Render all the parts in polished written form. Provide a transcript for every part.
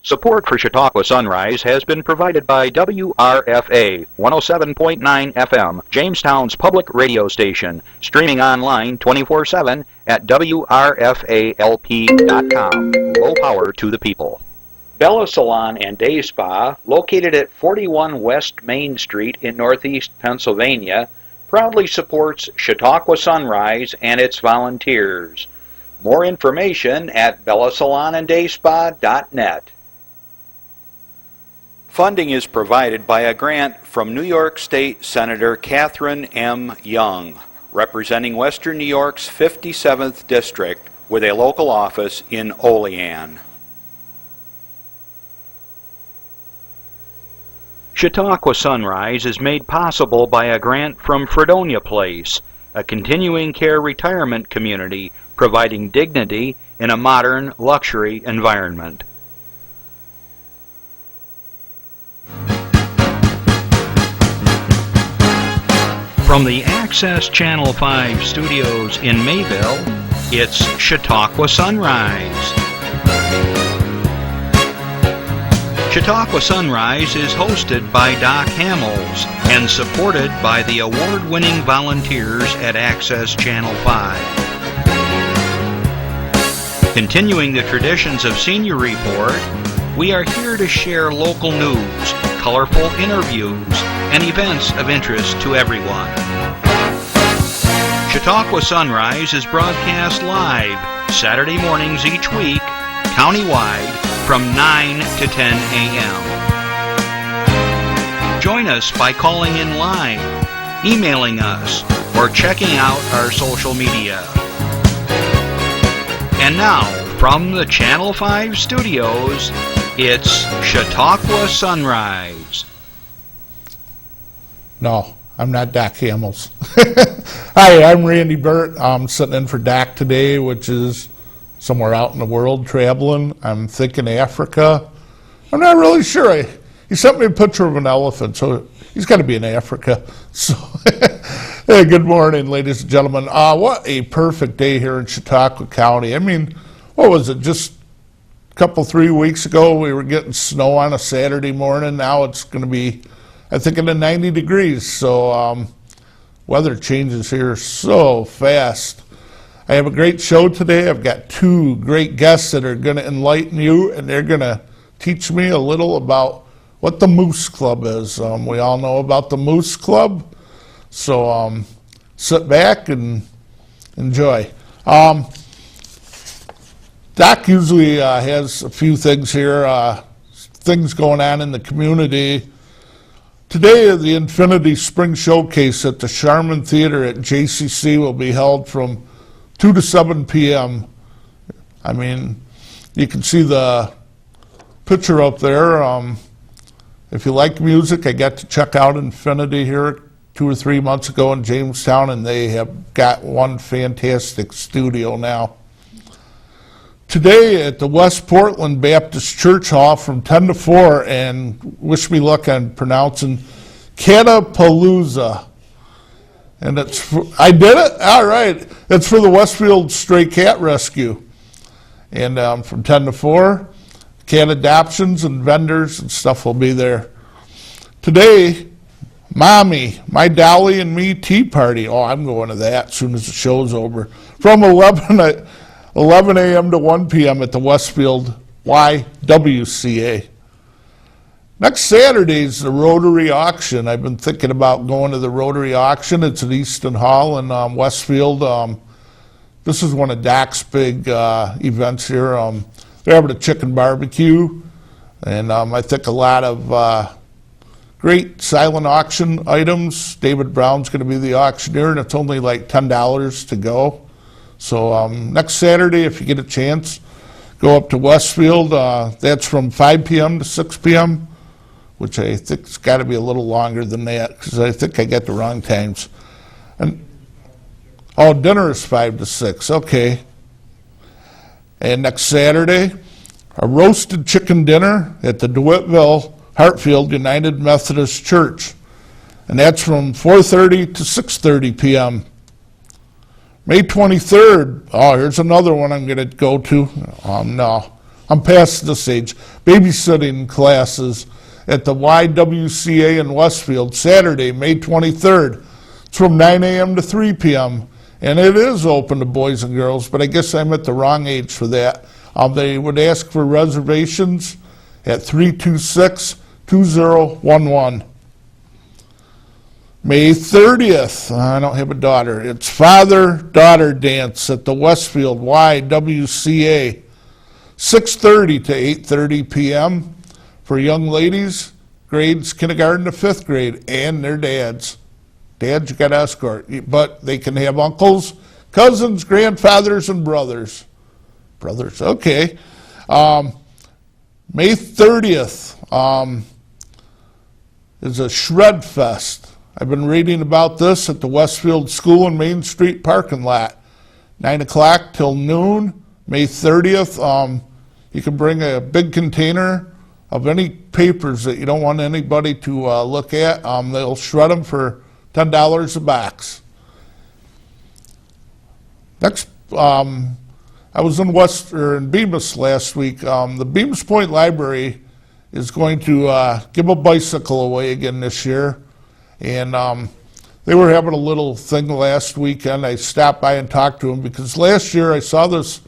Support for Chautauqua Sunrise has been provided by WRFA 107.9 FM, Jamestown's public radio station, streaming online 24/7 at WRFALP.com. Low power to the people. Bella Salon and Day Spa, located at 41 West Main Street in Northeast Pennsylvania, proudly supports Chautauqua Sunrise and its volunteers. More information at bellasalonanddayspa.net. Funding is provided by a grant from New York State Senator Catherine M. Young, representing Western New York's 57th District with a local office in Olean. Chautauqua Sunrise is made possible by a grant from Fredonia Place, a continuing care retirement community providing dignity in a modern luxury environment. From the Access Channel 5 studios in Mayville, it's Chautauqua Sunrise. Chautauqua Sunrise is hosted by Doc Hamels and supported by the award-winning volunteers at Access Channel 5. Continuing the traditions of Senior Report, we are here to share local news, colorful interviews, and events of interest to everyone. Chautauqua Sunrise is broadcast live Saturday mornings each week, countywide, from 9 to 10 a.m. Join us by calling in live, emailing us, or checking out our social media. And now, from the Channel 5 studios, it's Chautauqua Sunrise. No, I'm not Doc Hamels. Hi, I'm Randy Burt. I'm sitting in for Doc today, which is somewhere out in the world traveling. I'm thinking Africa. I'm not really sure. He sent me a picture of an elephant, so he's got to be in Africa. So, hey, good morning, ladies and gentlemen. What a perfect day here in Chautauqua County. I mean, what was it, just a couple, 3 weeks ago, we were getting snow on a Saturday morning. Now it's going to be, I think, in the 90 degrees. So weather changes here so fast. I have a great show today. I've got two great guests that are going to enlighten you, and they're going to teach me a little about what the Moose Club is. We all know about the Moose Club, so sit back and enjoy. Doc usually has a few things here, things going on in the community. Today, the Infinity Spring Showcase at the Sharman Theater at JCC will be held from 2 to 7 p.m. I mean, you can see the picture up there. If you like music, I got to check out Infinity here 2 or 3 months ago in Jamestown, and they have got one fantastic studio now. Today at the West Portland Baptist Church Hall from 10 to 4, and wish me luck on pronouncing Catapalooza. And it's for, I did it? All right. It's for the Westfield Stray Cat Rescue. And from 10 to 4, cat adoptions and vendors and stuff will be there. Today, Mommy, My Dolly and Me Tea Party. Oh, I'm going to that as soon as the show's over. From 11 a.m. to 1 p.m. at the Westfield YWCA. Next Saturday's the Rotary Auction. I've been thinking about going to the Rotary Auction. It's at Easton Hall in Westfield. This is one of Doc's big events here. They're having a chicken barbecue, and I think a lot of great silent auction items. David Brown's going to be the auctioneer, and it's only like $10 to go. So next Saturday, if you get a chance, go up to Westfield. That's from 5 p.m. to 6 p.m., which I think it's got to be a little longer than that because I think I got the wrong times. And oh, dinner is 5 to 6. Okay. And next Saturday, a roasted chicken dinner at the DeWittville Hartfield United Methodist Church, and that's from 4:30 to 6:30 p.m. May 23rd, oh, here's another one I'm going to go to. No, I'm past this age, babysitting classes at the YWCA in Westfield, Saturday, May 23rd. It's from 9 a.m. to 3 p.m., and it is open to boys and girls, but I guess I'm at the wrong age for that. They would ask for reservations at 326-2011. May 30th, I don't have a daughter. It's father-daughter dance at the Westfield YWCA, 6:30 to 8:30 p.m. for young ladies, grades kindergarten to 5th grade, and their dads. Dads, you got to escort, but they can have uncles, cousins, grandfathers, and brothers. Brothers, okay. May 30th is a Shred Fest. I've been reading about this at the Westfield School and Main Street parking lot. 9 o'clock till noon, May 30th. You can bring a big container of any papers that you don't want anybody to look at. They'll shred them for $10 a box. Next, I was in Bemis last week. The Bemis Point Library is going to give a bicycle away again this year. And they were having a little thing last weekend. I stopped by and talked to them because last year I saw this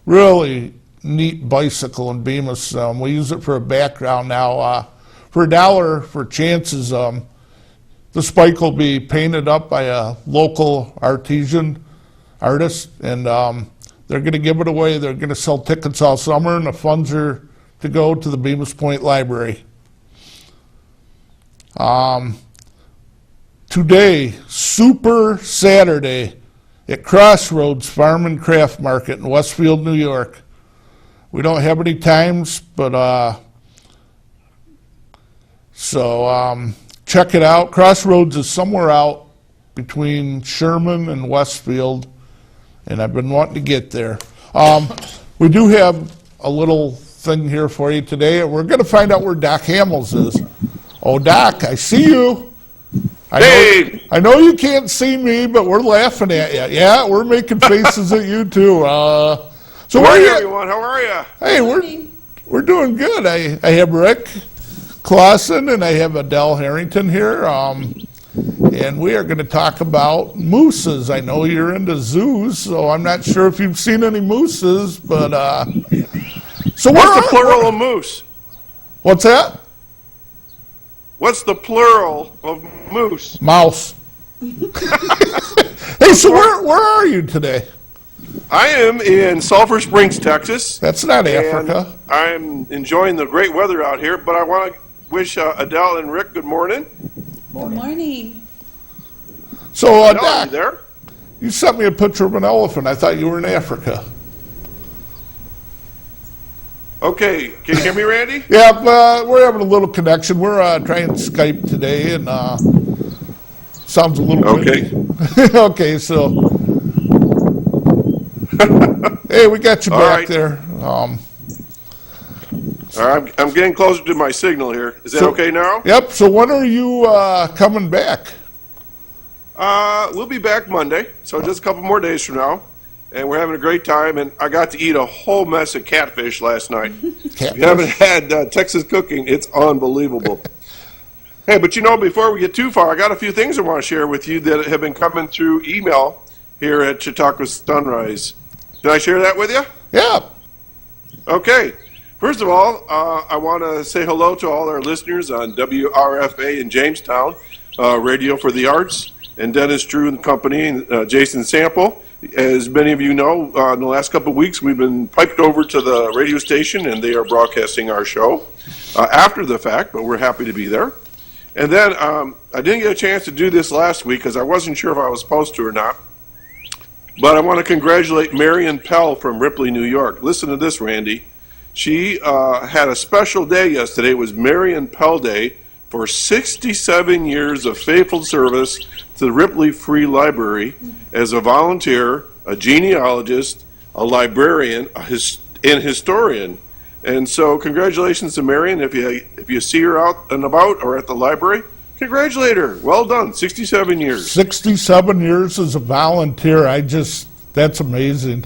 really neat bicycle in Bemis. We use it for a background now. For $1 for chances, this bike will be painted up by a local artisan artist, and they're going to give it away. They're going to sell tickets all summer, and the funds are to go to the Bemis Point Library. Today, Super Saturday at Crossroads Farm and Craft Market in Westfield, New York. We don't have any times, but check it out. Crossroads is somewhere out between Sherman and Westfield, and I've been wanting to get there. We do have a little thing here for you today. We're going to find out where Doc Hamels is. Oh, Doc, I see you. I know you can't see me, but we're laughing at you. Yeah, we're making faces at you too. So where are you, everyone? How are you? Hey, we're doing good. I have Rick Clawson and I have Adele Harrington here, and we are going to talk about mooses. I know you're into zoos, so I'm not sure if you've seen any mooses, but so what's the plural of moose? What's that? What's the plural of moose? Mouse. Hey, so where are you today? I am in Sulphur Springs, Texas. That's not Africa. I'm enjoying the great weather out here, but I want to wish Adele and Rick good morning. Good morning. So, Adele, Doc, you there? you sent me a picture of an elephant. I thought you were in Africa. Okay, can you hear me, Randy? Yeah, we're having a little connection. We're trying Skype today, and sounds a little windy. Okay, so hey, we got you back there. All right, I'm getting closer to my signal here. Is that okay now? Yep. So when are you coming back? We'll be back Monday, so just a couple more days from now. And we're having a great time, and I got to eat a whole mess of catfish last night. Catfish? If you haven't had Texas cooking, it's unbelievable. Hey, but before we get too far, I got a few things I want to share with you that have been coming through email here at Chautauqua Sunrise. Did I share that with you? Yeah. Okay. First of all, I want to say hello to all our listeners on WRFA in Jamestown, Radio for the Arts, and Dennis Drew and Company, and Jason Sample. As many of you know, in the last couple of weeks, we've been piped over to the radio station, and they are broadcasting our show after the fact, but we're happy to be there. And then I didn't get a chance to do this last week because I wasn't sure if I was supposed to or not, but I want to congratulate Marion Pell from Ripley, New York. Listen to this, Randy. She had a special day yesterday. It was Marion Pell Day for 67 years of faithful service to the Ripley Free Library as a volunteer, a genealogist, a librarian, and historian. And so congratulations to Marion. If you see her out and about or at the library, congratulate her. Well done, 67 years. 67 years as a volunteer. That's amazing.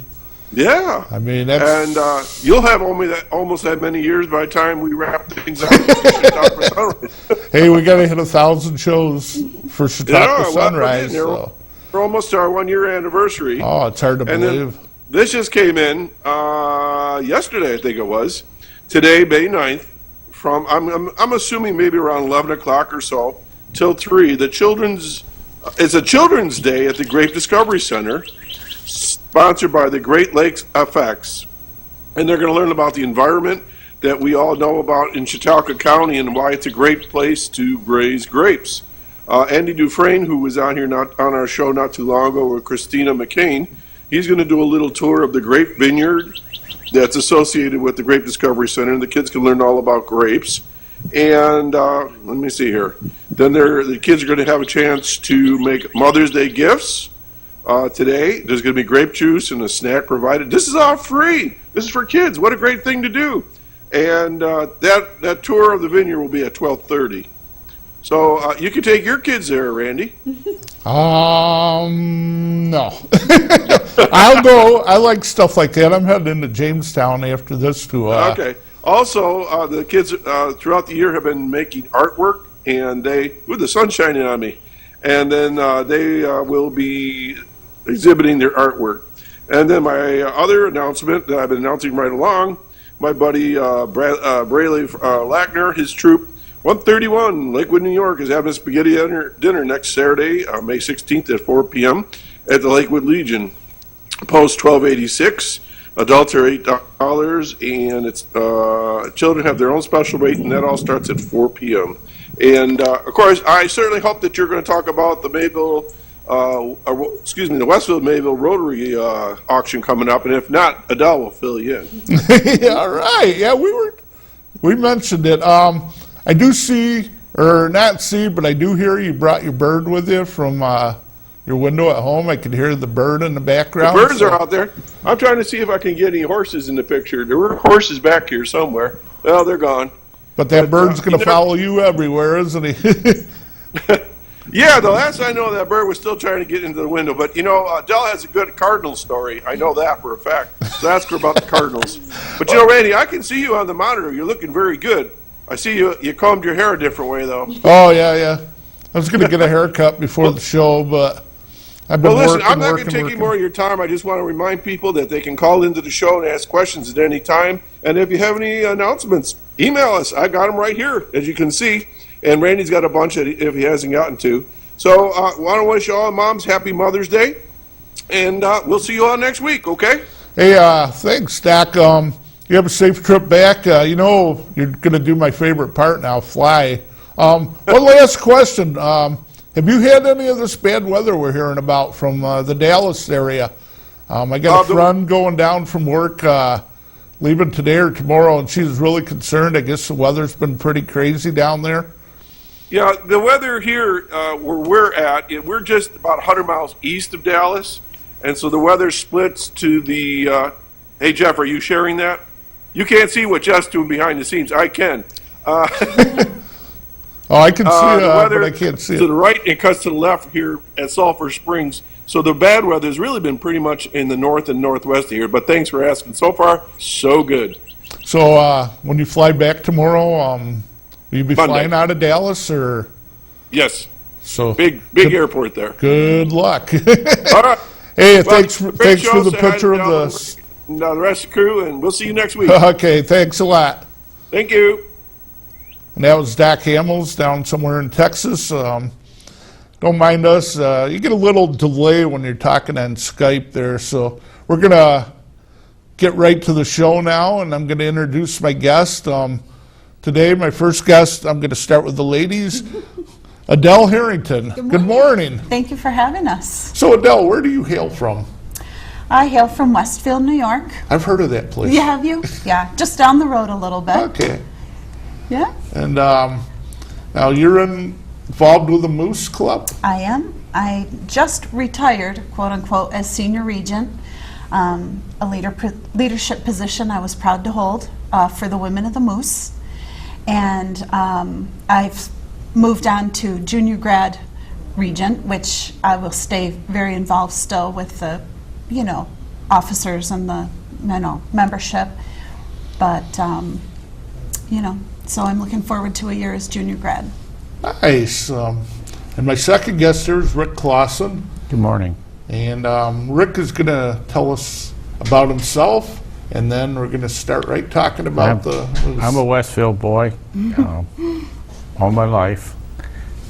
Yeah. I mean, that's... And you'll have almost that many years by the time we wrap things up. Chautauqua Sunrise. Hey, we got to hit 1,000 shows for Chautauqua Sunrise. We're almost to our 1-year anniversary. Oh, it's hard to believe. This just came in yesterday, I think it was. Today, May 9th, from I'm assuming maybe around 11 o'clock or so till 3. It's a Children's Day at the Grape Discovery Center, sponsored by the Great Lakes FX. And they're going to learn about the environment that we all know about in Chautauqua County and why it's a great place to raise grapes. Andy Dufresne, who was on our show not too long ago with Christina McCain, he's going to do a little tour of the grape vineyard that's associated with the Grape Discovery Center, and the kids can learn all about grapes. And let me see here. Then the kids are going to have a chance to make Mother's Day gifts. Today, there's going to be grape juice and a snack provided. This is all free. This is for kids. What a great thing to do. And that tour of the vineyard will be at 12:30. So you can take your kids there, Randy. No. I'll go. I like stuff like that. I'm heading into Jamestown after this to... Okay. Also, the kids throughout the year have been making artwork, and the sun's shining on me. And then they will be exhibiting their artwork. And then my other announcement that I've been announcing right along, my buddy Brayley Lackner, his troop, 131 Lakewood, New York, is having a spaghetti dinner next Saturday, May 16th at 4 p.m. at the Lakewood Legion. Post 1286. Adults are $8, and it's children have their own special rate, and that all starts at 4 p.m. And of course, I certainly hope that you're going to talk about the the Westfield Mayville Rotary auction coming up, and if not, Adele will fill you in. Yeah, all right. Yeah, we mentioned it. I do see, or not see, but I do hear you brought your bird with you from your window at home. I can hear the bird in the background. The birds are out there. I'm trying to see if I can get any horses in the picture. There were horses back here somewhere. Well, they're gone. But that bird's going to follow you everywhere, isn't he? Yeah, the last I know, that bird was still trying to get into the window. But, Adele has a good Cardinals story. I know that for a fact. So ask her about the Cardinals. But, Randy, I can see you on the monitor. You're looking very good. I see you combed your hair a different way, though. Oh, yeah. I was going to get a haircut before the show, but I've been working. I'm not going to take any more of your time. I just want to remind people that they can call into the show and ask questions at any time. And if you have any announcements, email us. I got them right here, as you can see. And Randy's got a bunch if he hasn't gotten to. So I want to wish all moms happy Mother's Day. And we'll see you all next week, okay? Hey, thanks, Doc. You have a safe trip back. You're going to do my favorite part now, fly. One last question. Have you had any of this bad weather we're hearing about from the Dallas area? I got a friend going down from work, leaving today or tomorrow, and she's really concerned. I guess the weather's been pretty crazy down there. Yeah, the weather here where we're at, we're just about 100 miles east of Dallas, and so the weather splits to the... hey, Jeff, are you sharing that? You can't see what Jeff's doing behind the scenes. I can. Oh, I can see the weather, but I can't see it. To the right, it cuts to the left here at Sulphur Springs. So the bad weather has really been pretty much in the north and northwest here. But thanks for asking. So far, so good. So when you fly back tomorrow, will you be Monday. flying out of Dallas or? Yes. So big airport there. Good luck. All right. Hey, thanks for the picture of the rest of the crew, and we'll see you next week. Okay, thanks a lot. Thank you. And that was Doc Hamels down somewhere in Texas. Don't mind us. You get a little delay when you're talking on Skype there, so we're going to get right to the show now, and I'm going to introduce my guest. Today, my first guest, I'm going to start with the ladies. Adele Harrington. Good morning. Thank you for having us. So, Adele, where do you hail from? I hail from Westfield, New York. I've heard of that place. Yeah, have you? Yeah, just down the road a little bit. Okay. Yeah. And now you're involved with the Moose Club? I am. I just retired, quote unquote, as senior regent, a leadership position I was proud to hold for the Women of the Moose. And I've moved on to junior grad regent, which I will stay very involved still with the, officers and the membership. But so I'm looking forward to a year as junior grad. Nice. And my second guest here is Rick Clawson. Good morning. And Rick is going to tell us about himself, and then we're going to start right talking about I'm a Westfield boy all my life,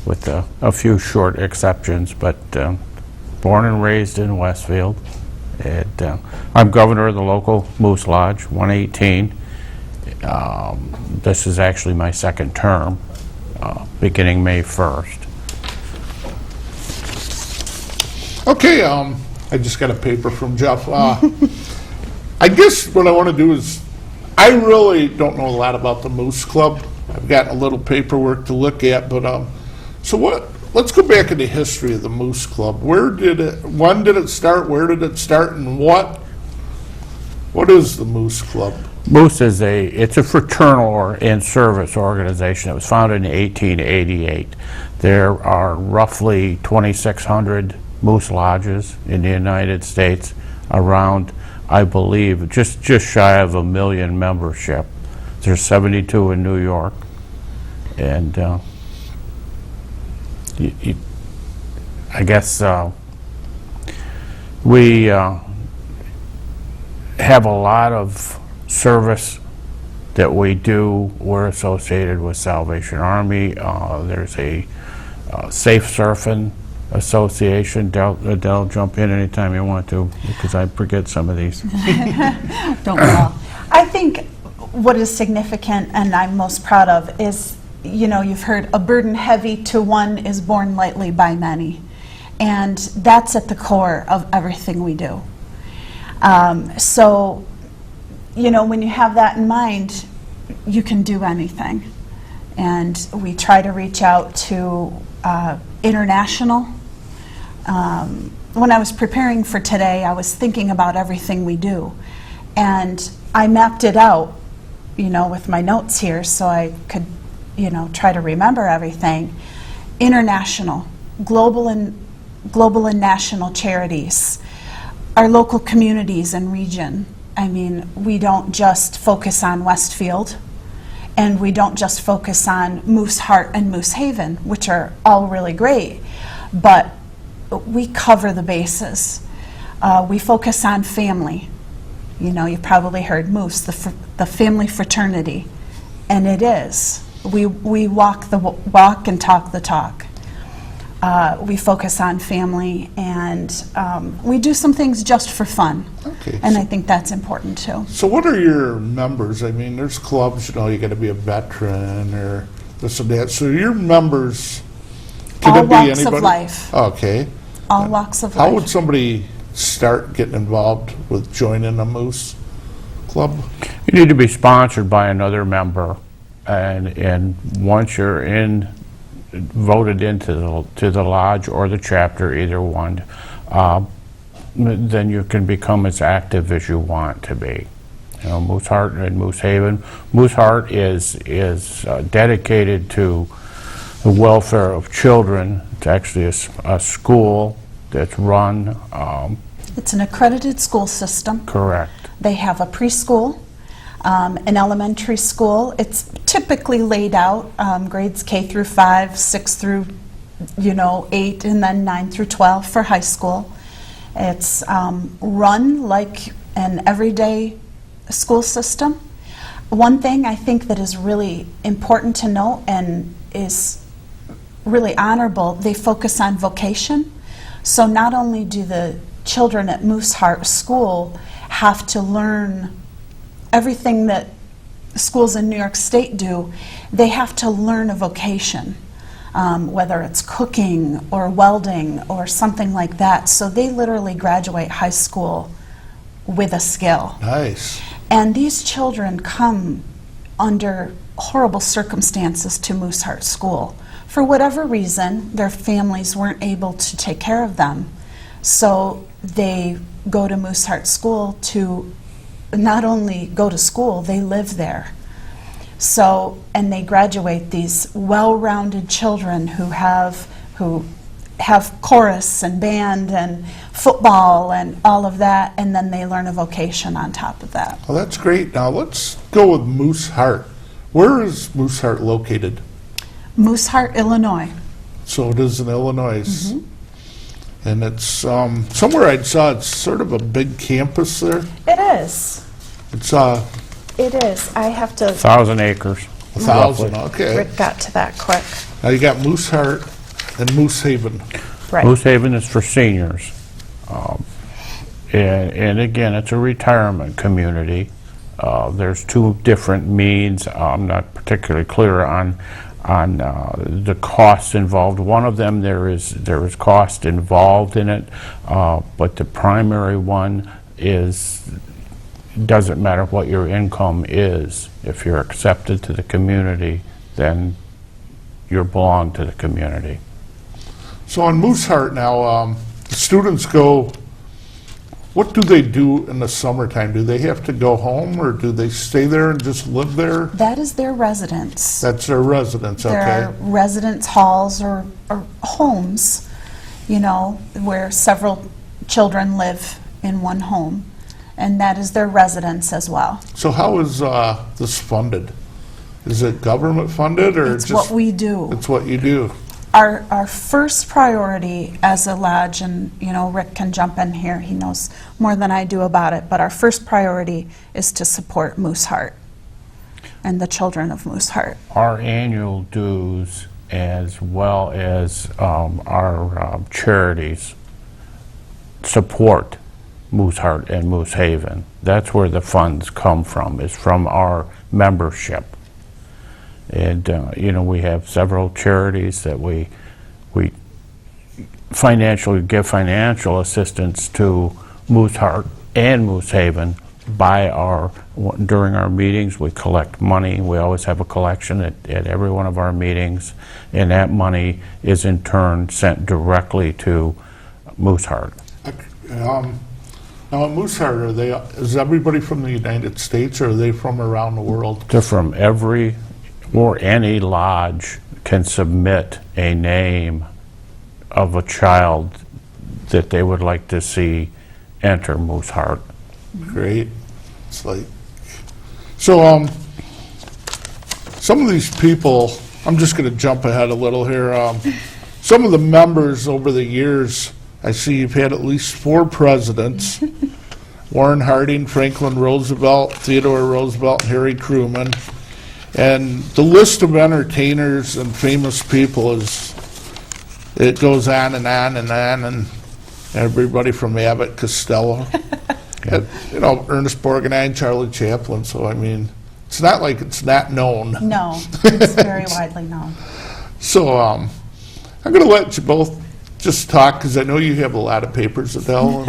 with a few short exceptions, but born and raised in Westfield. And, I'm governor of the local Moose Lodge, 118. This is actually my second term, beginning May 1st. Okay, I just got a paper from Jeff. I guess what I want to do is, I really don't know a lot about the Moose Club. I've got a little paperwork to look at, but let's go back in the history of the Moose Club. When did it start, where did it start, and what is the Moose Club? Moose is it's a fraternal and service organization. It was founded in 1888. There are roughly 2,600 Moose Lodges in the United States, around, I believe, just shy of 1 million membership. There's 72 in New York, and I guess we have a lot of service that we do. We're associated with Salvation Army. There's a Safe Surfing Association. Adele, jump in anytime you want to, because I forget some of these. Don't we all? I think what is significant and I'm most proud of is, you've heard a burden heavy to one is borne lightly by many. And that's at the core of everything we do. So, when you have that in mind, you can do anything. And we try to reach out to international. When I was preparing for today, I was thinking about everything we do. And I mapped it out, with my notes here so I could, try to remember everything. International, global and national charities, our local communities and region. I mean, we don't just focus on Westfield, and we don't just focus on Moose Heart and Moose Haven, which are all really great, but we cover the bases. We focus on family. You probably heard Moose, the family fraternity, and it is. We walk the walk and talk the talk. We focus on family, and we do some things just for fun. Okay. And I think that's important too. So what are your members? I mean, there's clubs, you got to be a veteran or this and that. So your members, All it be walks anybody? of life. Okay. All walks of life. How would somebody start getting involved with joining a Moose Club? You need to be sponsored by another member, and once you're voted into the lodge or the chapter, either one, then you can become as active as you want to be. Moose Heart and Moose Haven. Moose Heart is dedicated to the welfare of children. It's actually a school that's run. It's an accredited school system. Correct. They have a preschool, an elementary school. It's typically laid out, grades K through 5, 6 through 8, and then 9 through 12 for high school. It's run like an everyday school system. One thing I think that is really important to note and is really honorable, they focus on vocation. So not only do the children at Moose Heart School have to learn everything that schools in New York State do, they have to learn a vocation, whether it's cooking or welding or something like that. So they literally graduate high school with a skill. Nice. And these children come under horrible circumstances to Moose Heart School. For whatever reason, their families weren't able to take care of them. So they go to Moose Heart School to not only go to school, they live there. So, and they graduate these well-rounded children who have chorus and band and football and all of that, and then they learn a vocation on top of that. Well, that's great. Now let's go with Moose Heart. Where is Moose Heart located? Moose Heart, Illinois. So it is in Illinois. And it's somewhere I saw it's sort of a big campus there. It is. It's It is. I have to. 1,000 acres. 1,000, roughly. okay. Rick got to that quick. Now you got Moose Heart and Moose Haven. Right. Moose Haven is for seniors. And again, it's a retirement community. There's two different means. I'm not particularly clear on the costs involved. One of them, there is cost involved in it, but the primary one is, doesn't matter what your income is. If you're accepted to the community, then you belong to the community. So on Moose Heart now, the students go, what do they do in the summertime? Do they have to go home, or do they stay there and just live there? That is their residence. That's their residence, There okay. are residence halls or homes, you know, where several children live in one home, and that is their residence as well. So how is this funded? Is it government funded, or It's just? what we do. It's what you do. Our first priority as a lodge, and you know, Rick can jump in here, he knows more than I do about it, but our first priority is to support Moose Heart and the children of Moose Heart. Our annual dues, as well as our charities, support Moose Heart and Moose Haven. That's where the funds come from, is from our membership. And you know, we have several charities that we financially give financial assistance to Moose Heart and Moose Haven during our meetings. We collect money. We always have a collection at every one of our meetings, and that money is in turn sent directly to Moose Heart. Now at Moose Heart, is everybody from the United States, or are they from around the world? They're from any lodge can submit a name of a child that they would like to see enter Moose Heart. Great. It's like, so some of these people, I'm just going to jump ahead a little here. Some of the members over the years, I see you've had at least 4 presidents. Warren Harding, Franklin Roosevelt, Theodore Roosevelt, and Harry Truman. And the list of entertainers and famous people it goes on and on and on, and everybody from Abbott Costello, you know, Ernest Borgnine, Charlie Chaplin. So I mean, it's not like it's not known. No, it's very widely known. So I'm going to let you both just talk, because I know you have a lot of papers, Adele.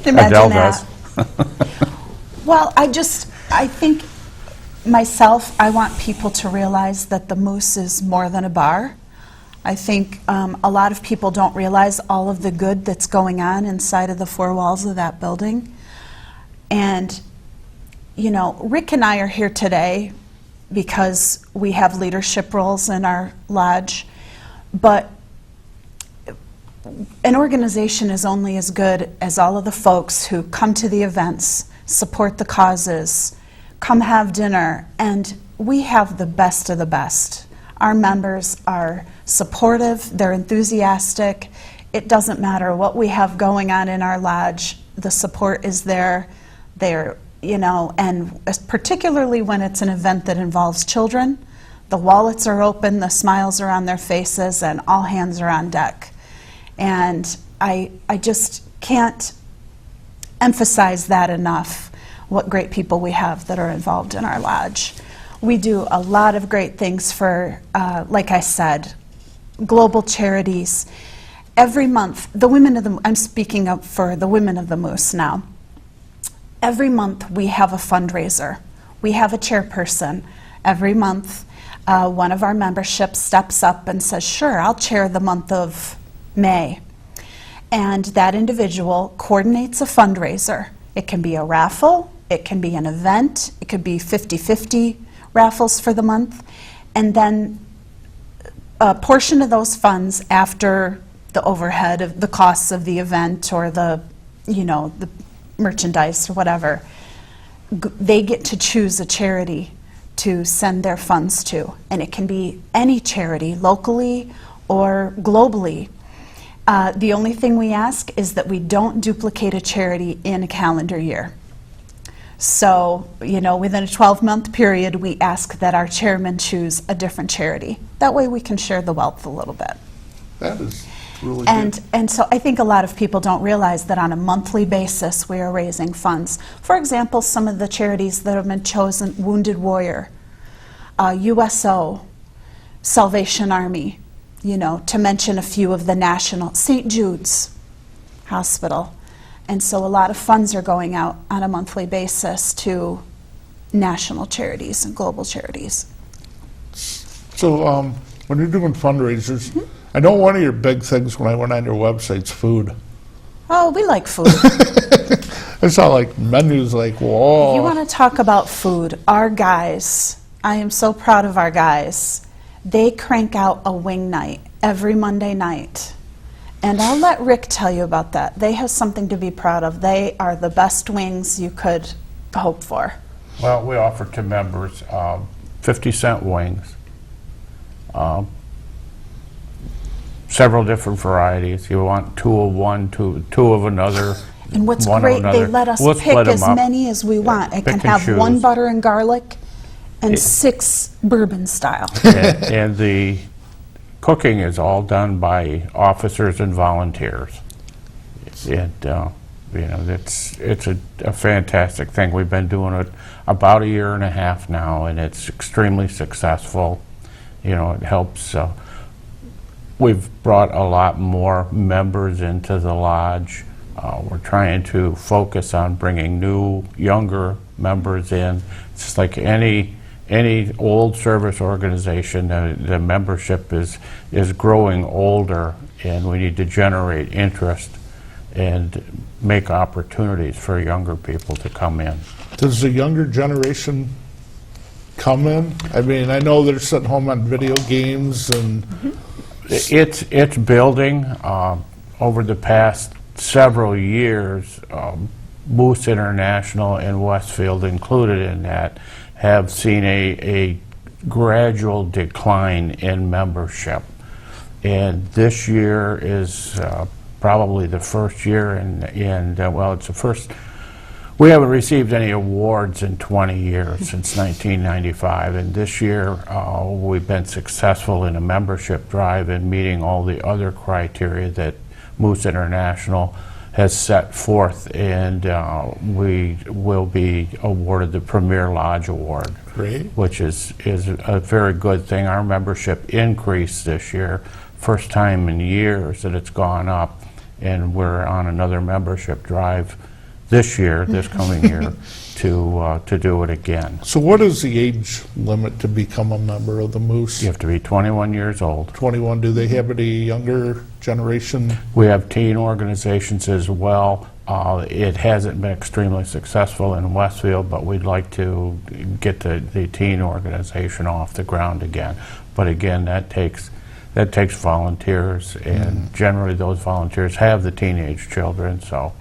Imagine Adele that. does. Well, I think myself, I want people to realize that the Moose is more than a bar. I think a lot of people don't realize all of the good that's going on inside of the 4 walls of that building. And, you know, Rick and I are here today because we have leadership roles in our lodge, but an organization is only as good as all of the folks who come to the events, support the causes, come have dinner, and we have the best of the best. Our members are supportive, they're enthusiastic. It doesn't matter what we have going on in our lodge, the support is there. They're, you know, and particularly when it's an event that involves children, the wallets are open, the smiles are on their faces, and all hands are on deck. And I just can't emphasize that enough, what great people we have that are involved in our lodge. We do a lot of great things for, like I said, global charities. Every month, I'm speaking up for the Women of the Moose now. Every month we have a fundraiser. We have a chairperson. Every month, one of our memberships steps up and says, sure, I'll chair the month of May. And that individual coordinates a fundraiser. It can be a raffle, it can be an event, it could be 50-50 raffles for the month, and then a portion of those funds after the overhead of the costs of the event or the, the merchandise or whatever. They get to choose a charity to send their funds to, and it can be any charity, locally or globally. The only thing we ask is that we don't duplicate a charity in a calendar year. So, within a 12-month period, we ask that our chairman choose a different charity. That way we can share the wealth a little bit. That is really good. And so I think a lot of people don't realize that on a monthly basis we are raising funds. For example, some of the charities that have been chosen, Wounded Warrior, USO, Salvation Army, to mention a few of the national, St. Jude's Hospital. And so a lot of funds are going out on a monthly basis to national charities and global charities. So when you're doing fundraisers, I know one of your big things when I went on your website's food. Oh, we like food. I saw like menus like, whoa. You want to talk about food? Our guys, I am so proud of our guys. They crank out a wing night every Monday night. And I'll let Rick tell you about that. They have something to be proud of. They are the best wings you could hope for. Well, we offer to members 50-cent wings, several different varieties. You want two of one, two of another. And what's one of great, another. they let us We'll pick split 'em as up. many as we want. It can pick and have one choose. butter and garlic and 6 bourbon style. And the cooking is all done by officers and volunteers. And, it's a fantastic thing. We've been doing it about a year and a half now, and it's extremely successful. It helps. We've brought a lot more members into the lodge. We're trying to focus on bringing new, younger members in. It's just like any old service organization, the membership is growing older, and we need to generate interest and make opportunities for younger people to come in. Does the younger generation come in? I mean, I know they're sitting home on video games and... It's building. Over the past several years, Moose International and Westfield included in that have seen a gradual decline in membership. And this year is probably the first year it's the first. We haven't received any awards in 20 years, since 1995, and this year we've been successful in a membership drive and meeting all the other criteria that Moose International has set forth, and we will be awarded the Premier Lodge Award. Great. Which is a very good thing. Our membership increased this year, first time in years that it's gone up, and we're on another membership drive this year, this coming year, to do it again. So what is the age limit to become a member of the Moose? You have to be 21 years old. 21. Do they have any younger generation? We have teen organizations as well. It hasn't been extremely successful in Westfield, but we'd like to get the teen organization off the ground again. But again, that takes volunteers, and generally those volunteers have the teenage children, so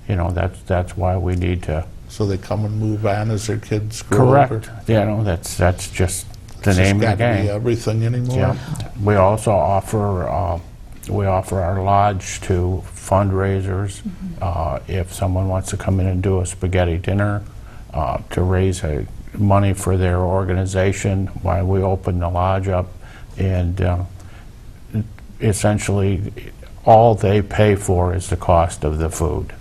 that's why we need to. So they come and move on as their kids grow older? Correct. That's just the It's name of the just gotta be game. everything anymore? Yeah. We also offer our lodge to fundraisers. If someone wants to come in and do a spaghetti dinner to raise money for their organization, why we open the lodge up, and essentially all they pay for is the cost of the food.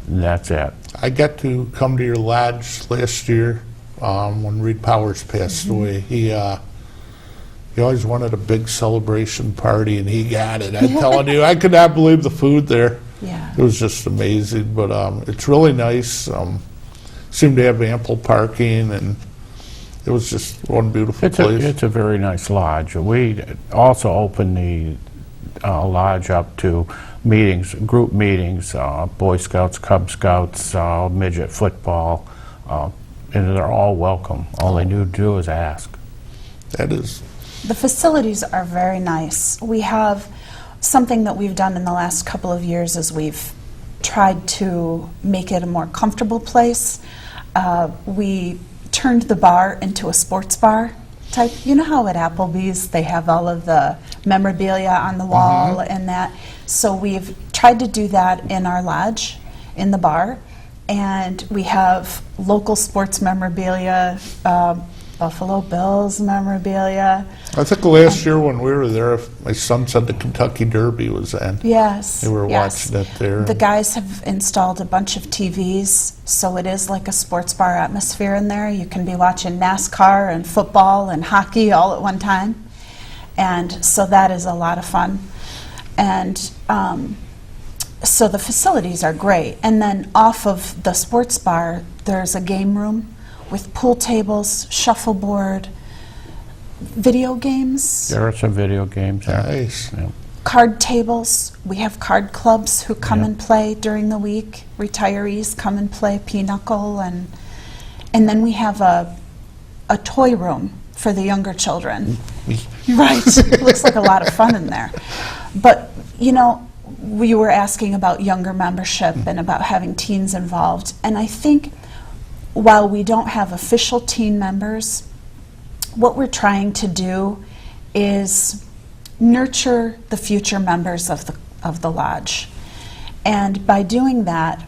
And that's it. I got to come to your lodge last year when Reed Powers passed away. He always wanted a big celebration party, and he got it. I'm telling you, I could not believe the food there. Yeah. It was just amazing, but it's really nice. Seemed to have ample parking, and it was just one beautiful place. It's a very nice lodge. We also open the lodge up to meetings, group meetings, Boy Scouts, Cub Scouts, midget football, and they're all welcome. All they need to do is ask. That is. The facilities are very nice. We have something that we've done in the last couple of years is we've tried to make it a more comfortable place. We turned the bar into a sports bar type. You know how at Applebee's they have all of the memorabilia on the wall and that? So we've tried to do that in our lodge, in the bar, and we have local sports memorabilia, Buffalo Bills memorabilia. I think last year when we were there, my son said the Kentucky Derby was in. Yes. They were yes. watching it there. The guys have installed a bunch of TVs, so it is like a sports bar atmosphere in there. You can be watching NASCAR and football and hockey all at one time. And so that is a lot of fun. And so the facilities are great. And then off of the sports bar, there's a game room with pool tables, shuffleboard, video games, There are some video games there. Nice. Yeah. card tables. We have card clubs who come Yeah. and play during the week. Retirees come and play pinochle, and then we have a toy room for the younger children. Right. It looks like a lot of fun in there. But, you know, we were asking about younger membership and about having teens involved, and I think while we don't have official teen members, what we're trying to do is nurture the future members of the lodge. And by doing that,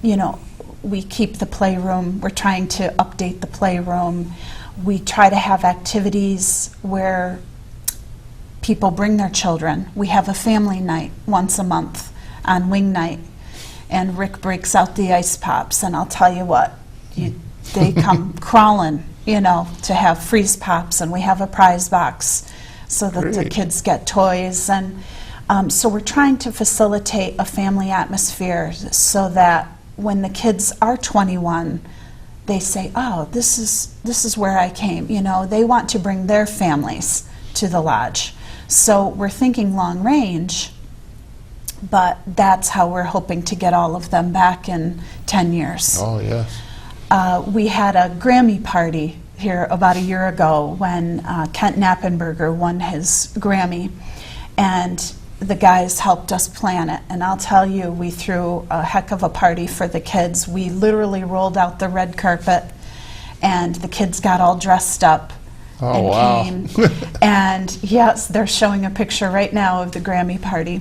you know, we keep the playroom, we're trying to update the playroom. We try to have activities where people bring their children. We have a family night once a month on wing night, and Rick breaks out the ice pops, and I'll tell you what, they come crawling, you know, to have freeze pops, and we have a prize box so that the Great. kids get toys. And so we're trying to facilitate a family atmosphere so that when the kids are 21, they say, oh, this is where I came. You know, they want to bring their families to the lodge. So we're thinking long range, but that's how we're hoping to get all of them back in 10 years. Oh, yes. We had a Grammy party here about a year ago when Kent Knappenberger won his Grammy, and the guys helped us plan it. And I'll tell you, we threw a heck of a party for the kids. We literally rolled out the red carpet, and the kids got all dressed up Oh, and wow. came. And yes, they're showing a picture right now of the Grammy party.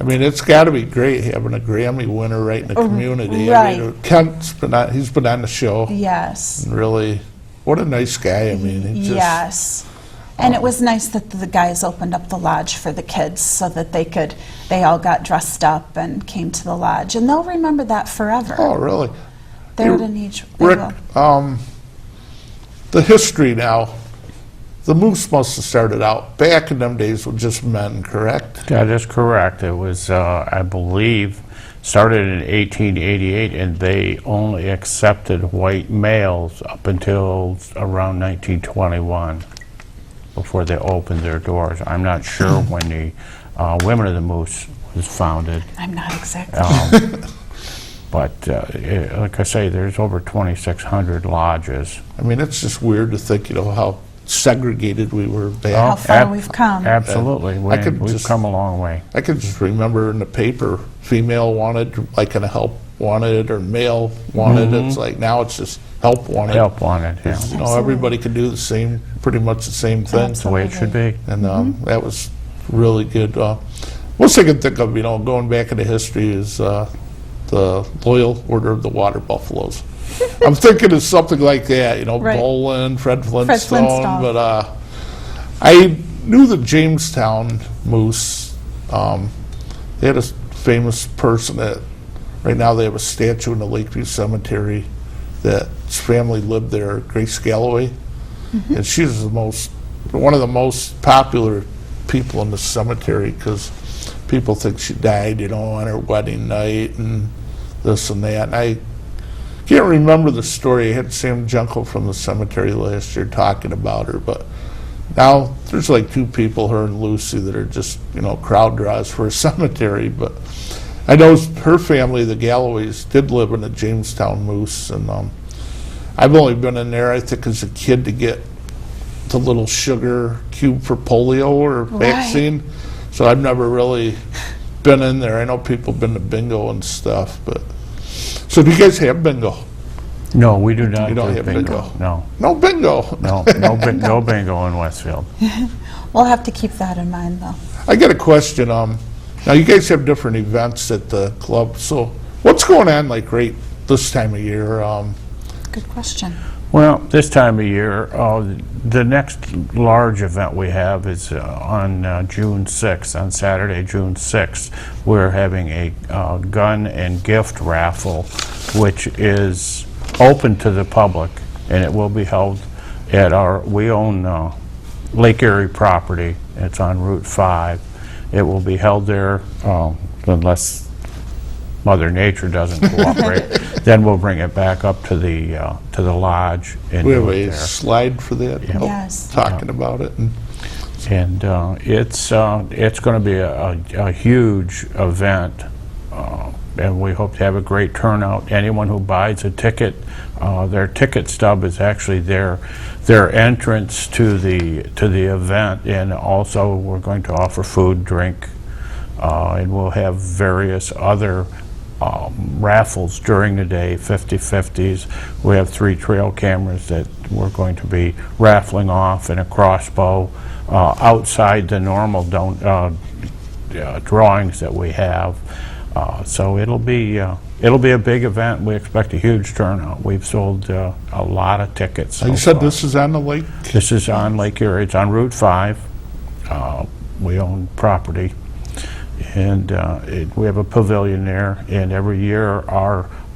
I mean, it's got to be great having a Grammy winner right in the community. right. I mean, Kent's he's been on the show. Yes. And really, what a nice guy. I mean, he just, Yes. And it was nice that the guys opened up the lodge for the kids so that they all got dressed up and came to the lodge. And they'll remember that forever. Oh, really? They're Hey, at an age. they Rick, will. the history now, the Moose must have started out back in them days with just men, correct? That is correct. It was, I believe, started in 1888, and they only accepted white males up until around 1921 before they opened their doors. I'm not sure when the Women of the Moose was founded. I'm not exactly. But like I say, there's over 2,600 lodges. I mean, it's just weird to think, you know, how segregated we were back. How far we've come. Absolutely. I could We've just- come a long way. I can just remember in the paper, female wanted, like in a help wanted, or male wanted. It's like now it's just help wanted. Help wanted, yeah. You know, Absolutely. everybody can do the same, pretty much the same thing. That's the way it should be. And that was really good. Most I can think of, you know, going back into history is the Loyal Order of the Water Buffaloes. I'm thinking of something like that, you know, Right. Bolin, Fred Flintstone. Flintstone. But I knew the Jamestown Moose. They had a famous person that, right now they have a statue in the Lakeview Cemetery that his family lived there, Grace Galloway. And she's one of the most popular people in the cemetery because people think she died, you know, on her wedding night and this and that. And I can't remember the story. I had Sam Junko from the cemetery last year talking about her, but now there's like two people, her and Lucy, that are just, you know, crowd draws for a cemetery. But I know her family, the Galloways, did live in the Jamestown Moose, and I've only been in there, I think, as a kid to get the little sugar cube for polio or vaccine. So I've never really been in there. I know people been to bingo and stuff, but, so do you guys have bingo? No, we do not You don't do have bingo. bingo? No, No bingo? no bingo in Westfield. We'll have to keep that in mind, though. I got a question. Now you guys have different events at the club, so what's going on like right this time of year? Good question. Well, this time of year, the next large event we have is on June 6th, on Saturday, June 6th. We're having a gun and gift raffle, which is open to the public, and it will be held at we own Lake Erie property. It's on Route 5. It will be held there unless Mother Nature doesn't cooperate. Then we'll bring it back up to the lodge and We have do it a there. slide for that, help Yes. talking about it. And it's going to be a huge event, and we hope to have a great turnout. Anyone who buys a ticket, their ticket stub is actually their entrance to the event, and also we're going to offer food, drink, and we'll have various other raffles during the day, 50/50s. We have 3 trail cameras that we're going to be raffling off, and a crossbow outside the normal drawings that we have. So it'll be a big event. We expect a huge turnout. We've sold a lot of tickets so You said far. this is on the lake? This is on Lake Erie. It's on Route 5. We own property. And we have a pavilion there, and every year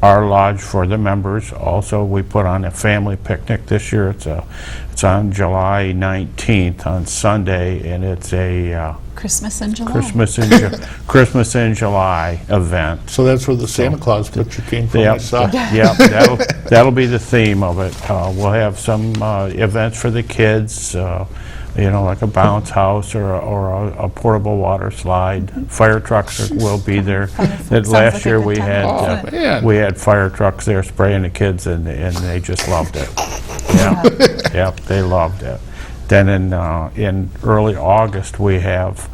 our lodge for the members, also we put on a family picnic. This year it's on July 19th on Sunday, and it's a Christmas in July. Christmas in July event. So that's where the Santa Claus picture came from, I Yep, saw. yep, that'll be the theme of it. We'll have some events for the kids, like a bounce house or a portable water slide. Fire trucks will be there. Sounds Last like a year good we time. had Oh, man. we had fire trucks there spraying the kids, and they just loved it. Yeah, yep, they loved it. Then in early August we have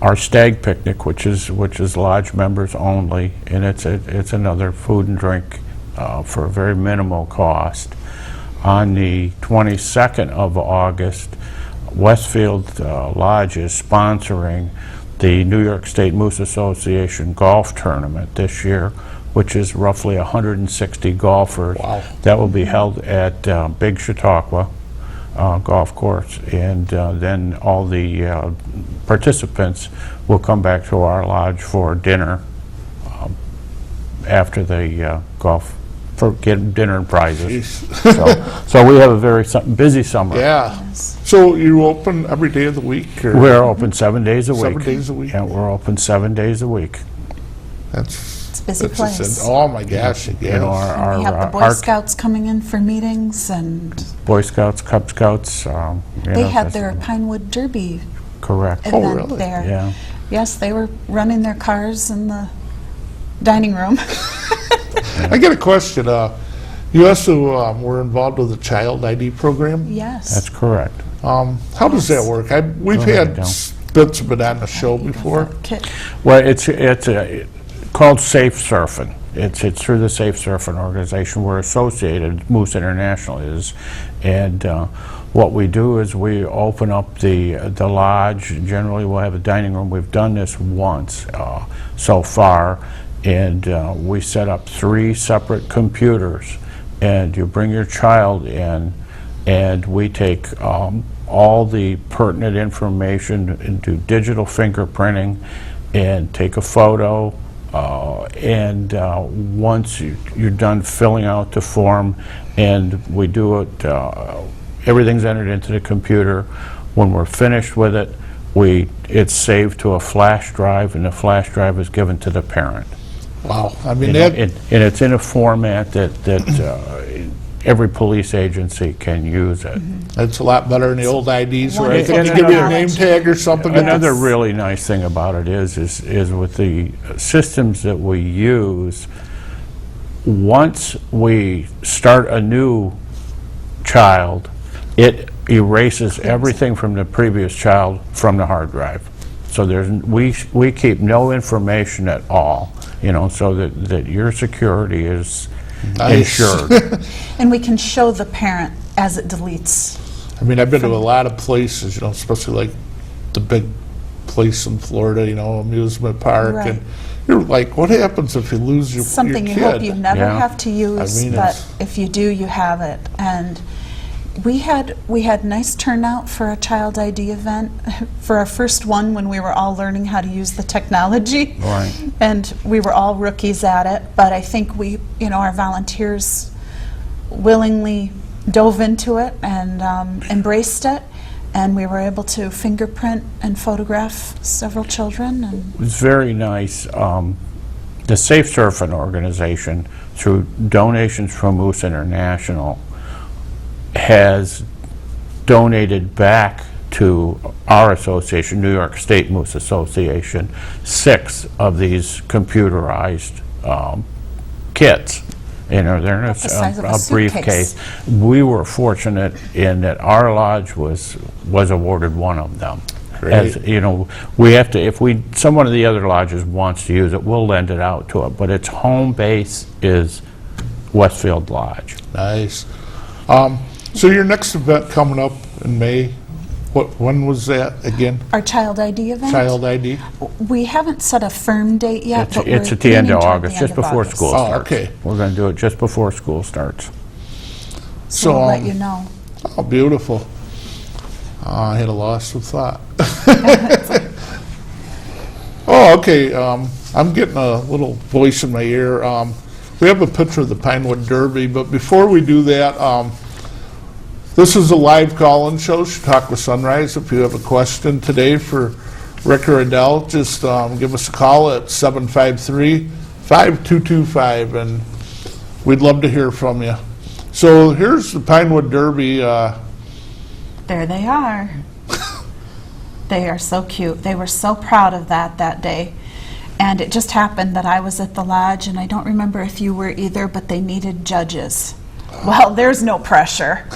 our stag picnic, which is lodge members only, and it's another food and drink for a very minimal cost. On the 22nd of August, Westfield Lodge is sponsoring the New York State Moose Association golf tournament this year, which is roughly 160 golfers. Wow. That will be held at Big Chautauqua golf course, and then all the participants will come back to our lodge for dinner after the golf, for getting dinner and prizes. So we have a very busy summer. Yeah. So you open every day of the week? Or We're open 7 days a week. 7 days a week? Yeah, we're open 7 days a week. It's a busy That's just place. oh my gosh, You know, yeah. our, We have the Boy our Scouts coming in for meetings, and Boy Scouts, Cub Scouts. they had their Pinewood Derby correct. event really? there. Yeah. Yes, they were running their cars in the dining room. I got a question. You also were involved with the child ID program. Yes. That's correct. How does that work? We've Go ahead, had Del. bits of it on the show before. Kit. Well, it's called Safe Surfing. It's through the Safe Surfing organization. We're associated, Moose International is, and what we do is we open up the lodge. Generally, we'll have a dining room. We've done this once so far, and we set up 3 separate computers, and you bring your child in, and we take all the pertinent information and do digital fingerprinting and take a photo, and once you're done filling out the form, and we do it, everything's entered into the computer. When we're finished with it, it's saved to a flash drive, and the flash drive is given to the parent. Wow. I mean, And that, it's in a format that every police agency can use it. that's a lot better than the old IDs where I Wonderful think they give you a technology. name tag or something. Another really nice thing about it is with the systems that we use, once we start a new child, it erases everything from the previous child from the hard drive. So we keep no information at all, so that your security is ensured. And we can show the parent as it deletes. I mean, I've been to a lot of places, especially like the big place in Florida, amusement park. Right. And you're like, what happens if you lose your Something your you kid? hope you never Yeah. have to use, I mean, but it's- if you do, you have it. And we had nice turnout for a child ID event for our first one when we were all learning how to use the technology. Right. And we were all rookies at it, but I think our volunteers willingly dove into it and embraced it, and we were able to fingerprint and photograph several children. And It's very nice. The Safe Surfing organization, through donations from Moose International, has donated back to our association, New York State Moose Association, 6 of these computerized kits. They're in the size of a a briefcase. We were fortunate in that our lodge was awarded one of them. Great. As we have to, if some one of the other lodges wants to use it, we'll lend it out to it. But its home base is Westfield Lodge. Nice. So your next event coming up in May, when was that again? our child ID event. Child ID? We haven't set a firm date yet, but It's we're at the end leaning of toward August, the just end of before August. school Oh, starts. okay. We're going to do it just before school starts. So we'll let you know. Oh, beautiful. I had a loss of thought. Oh, okay. I'm getting a little voice in my ear. We have a picture of the Pinewood Derby, but before we do that, this is a live call-in show, Chautauqua Sunrise. If you have a question today for Rick or Adele, just give us a call at 753-5225, and we'd love to hear from you. So here's the Pinewood Derby. There they are. They are so cute. They were so proud of that day. And it just happened that I was at the lodge, and I don't remember if you were either, but they needed judges. Well, there's no pressure.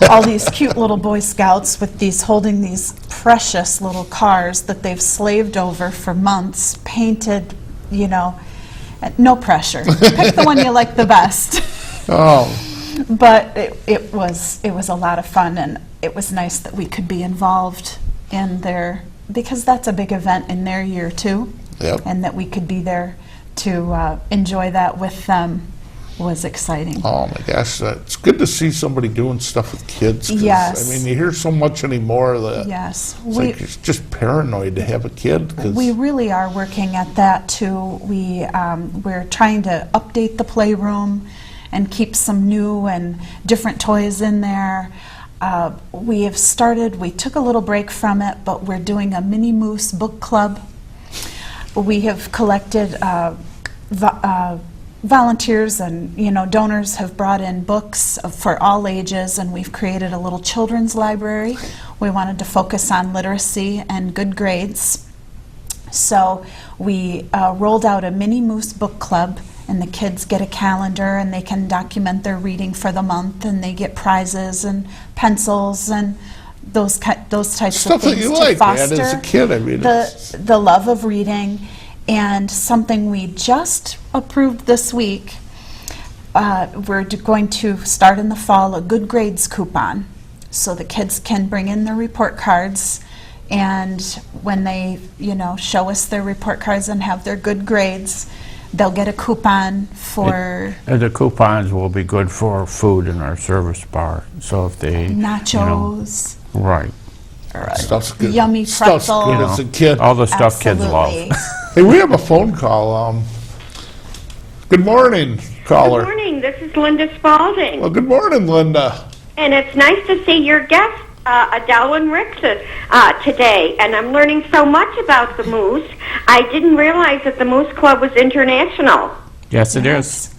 All these cute little Boy Scouts with holding these precious little cars that they've slaved over for months, painted, no pressure. Pick the one you like the best. Oh, But it was a lot of fun, and it was nice that we could be involved in because that's a big event in their year too. Yep. And that we could be there to enjoy that with them was exciting. oh my gosh, it's good to see somebody doing stuff with kids. 'Cause, Yes. I mean, you hear so much anymore that Yes, it's like you're just paranoid to have a kid. 'Cause we really are working at that too. We're trying to update the playroom and keep some new and different toys in there. We took a little break from it, but we're doing a Mini Moose book club. We have collected volunteers and donors have brought in books for all ages, and we've created a little children's library. We wanted to focus on literacy and good grades. So we rolled out a Mini Moose book club, and the kids get a calendar and they can document their reading for the month, and they get prizes and pencils and those types Stuff of things that you to like, man, foster as a kid. I mean, it's- the love of reading. And something we just approved this week, we're going to start in the fall a good grades coupon, so the kids can bring in their report cards, and when they show us their report cards and have their good grades, they'll get a coupon for And the coupons will be good for food in our service bar. So if they nachos, right, stuff's good. yummy Stuff's good pretzels. as a kid. all the stuff kids love. Absolutely. Hey, we have a phone call. Good morning, caller. Good morning. This is Linda Spalding. Well, good morning, Linda. And it's nice to see your guest, Adele and Rick, today. And I'm learning so much about the Moose. I didn't realize that the Moose Club was international. Yes, it is.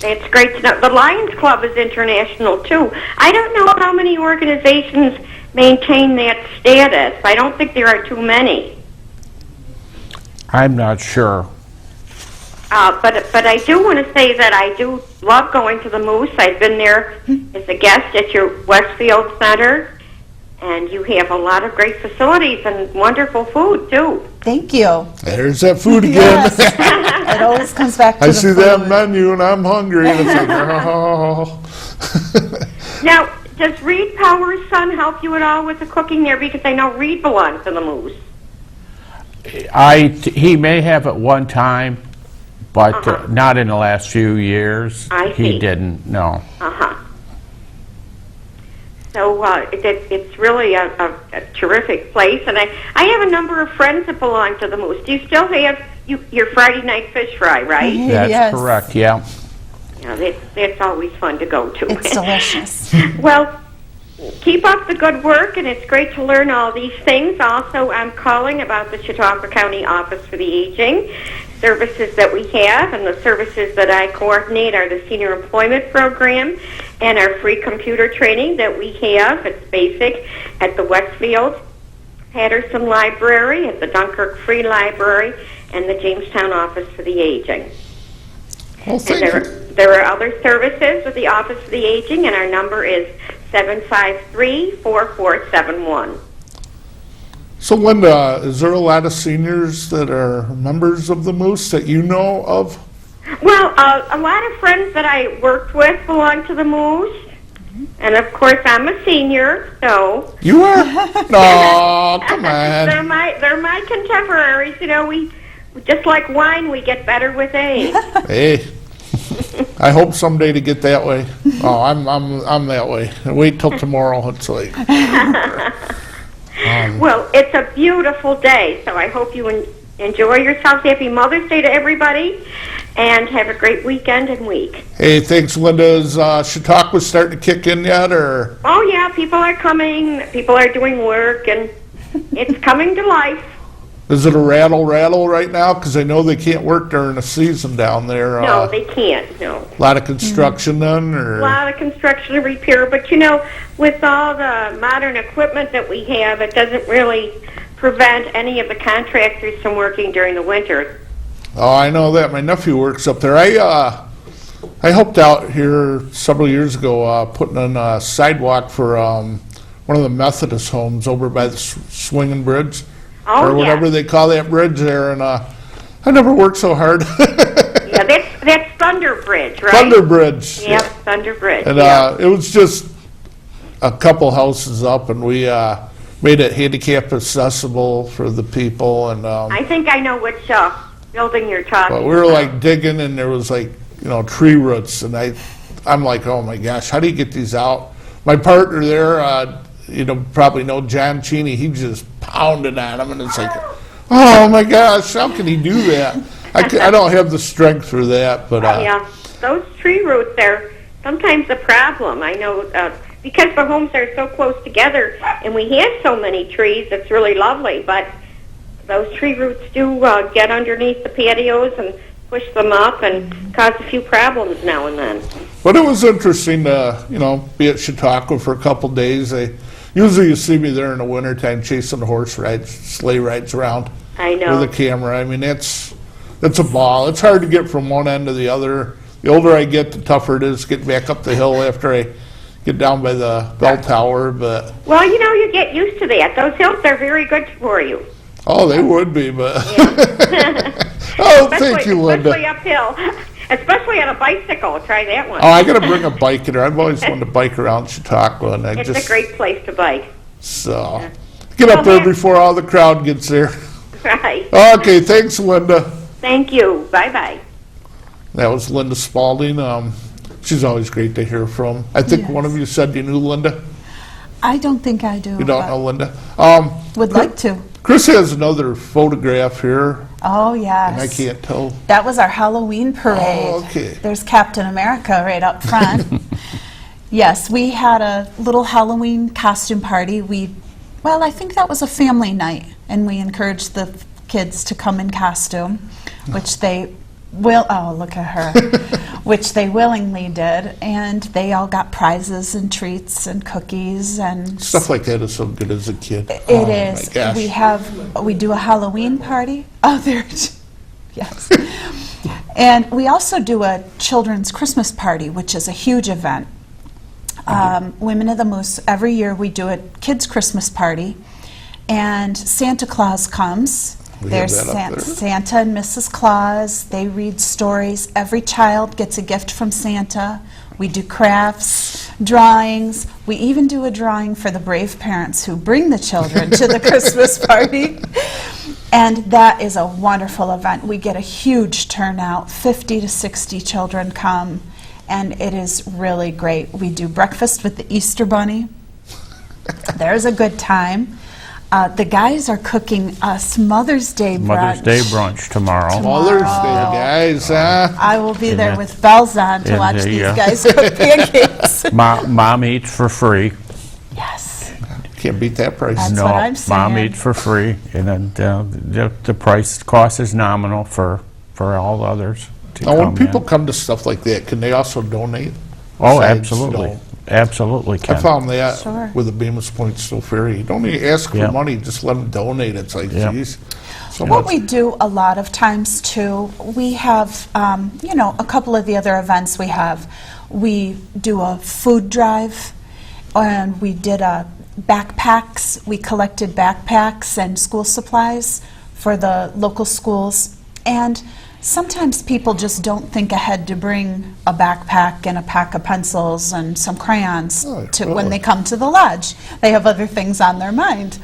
It's great to know. The Lions Club is international, too. I don't know how many organizations maintain that status. I don't think there are too many. I'm not sure. But I do want to say that I do love going to the Moose. I've been there as a guest at your Westfield Center, and you have a lot of great facilities and wonderful food, too. Thank you. There's that food again. Yes. It always comes back to I the see food. that menu and I'm hungry. And it's like, oh. Now, does Reed Power's son help you at all with the cooking there? Because I know Reed belongs to the Moose. He may have at one time, but not in the last few years. I see. He didn't, no. So it's really a terrific place, and I have a number of friends that belong to the Moose. Do you still have your Friday night fish fry, right? That's Yes. correct, yeah. Yeah, that's always fun to go to. It's delicious. Well, keep up the good work, and it's great to learn all these things. Also, I'm calling about the Chautauqua County Office for the Aging. Services that we have and the services that I coordinate are the Senior Employment Program and our free computer training that we have. It's basic at the Westfield Patterson Library, at the Dunkirk Free Library, and the Jamestown Office for the Aging. Well, thank And you. there are other services with the Office for the Aging, and our number is 753-4471. So, Linda, is there a lot of seniors that are members of the Moose that you know of? Well, a lot of friends that I worked with belong to the Moose, and of course I'm a senior, so You are? No, come on. they're my contemporaries. You know, we just like wine, we get better with age. Hey, I hope someday to get that way. Oh, I'm that way. Wait till tomorrow. It's like. Well, it's a beautiful day, so I hope you enjoy yourselves. Happy Mother's Day to everybody, and have a great weekend and week. Hey, thanks, Linda. Is Chautauqua starting to kick in yet, or? Oh, yeah, people are coming. People are doing work, and it's coming to life. Is it a rattle right now? Because I know they can't work during the season down there. No, they can't, no. A lot of construction then, or? A lot of construction and repair, but you know, with all the modern equipment that we have, it doesn't really prevent any of the contractors from working during the winter. Oh, I know that. My nephew works up there. I helped out here several years ago putting in a sidewalk for one of the Methodist homes over by the Swinging Bridge. Oh, or whatever they call that bridge there, and I never worked so hard. Yeah, that's Thunder Bridge, right? Thunder Bridge. Yep, Thunder Bridge. And yeah. it was just a couple houses up, and we made it handicap accessible for the people. And I think I know which building you're talking but we were about. like digging, and there was like tree roots, and I'm like, oh my gosh, how do you get these out? My partner there, probably know John Cheney. He just pounded on him, and it's like, oh my gosh, how can he do that? I don't have the strength for that, but Yeah, those tree roots are sometimes a problem. I know because the homes are so close together, and we have so many trees. It's really lovely, but those tree roots do get underneath the patios and push them up and cause a few problems now and then. But it was interesting to be at Chautauqua for a couple days. Usually you see me there in the wintertime chasing the horse rides, sleigh rides around I know. with a camera. I mean, it's a ball. It's hard to get from one end to the other. The older I get, the tougher it is to get back up the hill after I get down by the bell tower. But Well, you get used to that. Those hills are very good for you. oh, they would be, but Yeah. oh, thank you, Linda. Especially uphill. Especially on a bicycle. Try that one. Oh, I got to bring a bike in there. I've always wanted to bike around Chautauqua, and It's a great place to bike. So get up there before all the crowd gets there. Right. Okay, thanks, Linda. Thank you. Bye-bye. That was Linda Spalding. She's always great to hear from. I think one of you said you knew Linda. I don't think I do. You don't but know Linda. Would like to. Chris has another photograph here, Oh, yes. and I can't tell. That was our Halloween parade. Oh, okay. There's Captain America right up front. Yes, we had a little Halloween costume party. I think that was a family night, and we encouraged the kids to come in costume, which they look at her, which they willingly did, and they all got prizes and treats and cookies and Stuff like that is so good as a kid. It is. My gosh. We do a Halloween party. Oh, there. Yes. And we also do a children's Christmas party, which is a huge event. Women of the Moose, every year we do a kids' Christmas party, and Santa Claus comes. There's Santa and Mrs. Claus. They read stories. Every child gets a gift from Santa. We do crafts, drawings. We even do a drawing for the brave parents who bring the children to the Christmas party. And that is a wonderful event. We get a huge turnout. 50 to 60 children come, and it is really great. We do breakfast with the Easter Bunny. There's a good time. The guys are cooking us Mother's Day brunch. Mother's Day brunch tomorrow. Mother's Day, guys. I will be there with bells on to watch these guys cook pancakes. Mom eats for free. Yes. Can't beat that price. That's what I'm saying. Mom eats for free, and then the cost is nominal for all others to Now, when come people in. come to stuff like that, can they also donate? Oh, Besides, absolutely. you know, Absolutely I can. found that Sure. with the Bemis Point Still Ferry. You don't even ask for Yeah. money, just let them donate. It's like, Yeah. geez, so What much. we do a lot of times too, we have, a couple of the other events we have. We do a food drive, and we did backpacks. We collected backpacks and school supplies for the local schools. And sometimes people just don't think ahead to bring a backpack and a pack of pencils and some crayons when really? they come to the lodge. They have other things on their mind.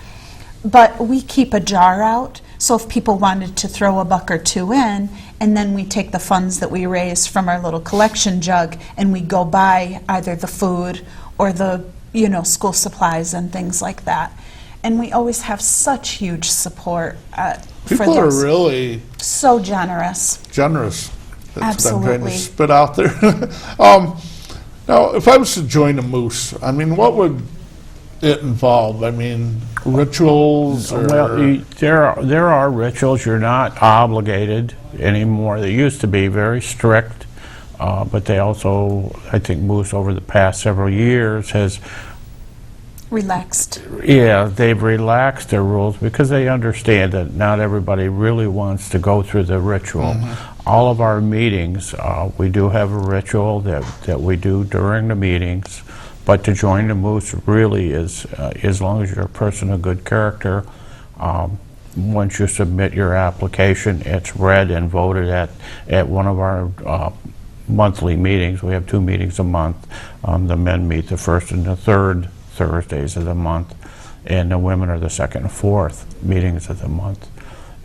But we keep a jar out, so if people wanted to throw a buck or two in, and then we take the funds that we raise from our little collection jug and we go buy either the food or the school supplies and things like that. And we always have such huge support for People are those. really So generous. generous. That's what I'm trying Absolutely. to spit out there. Now, if I was to join a Moose, I mean, what would it involve? I mean, rituals or... Well, there are rituals. You're not obligated anymore. They used to be very strict, but they also, I think Moose over the past several years has, Relaxed. they've relaxed their rules because they understand that not everybody really wants to go through the ritual. All of our meetings, we do have a ritual that we do during the meetings, but to join the Moose really is, as long as you're a person of good character, once you submit your application, it's read and voted at one of our monthly meetings. We have 2 meetings a month. The men meet the first and the third Thursdays of the month, and the women are the second and fourth meetings of the month.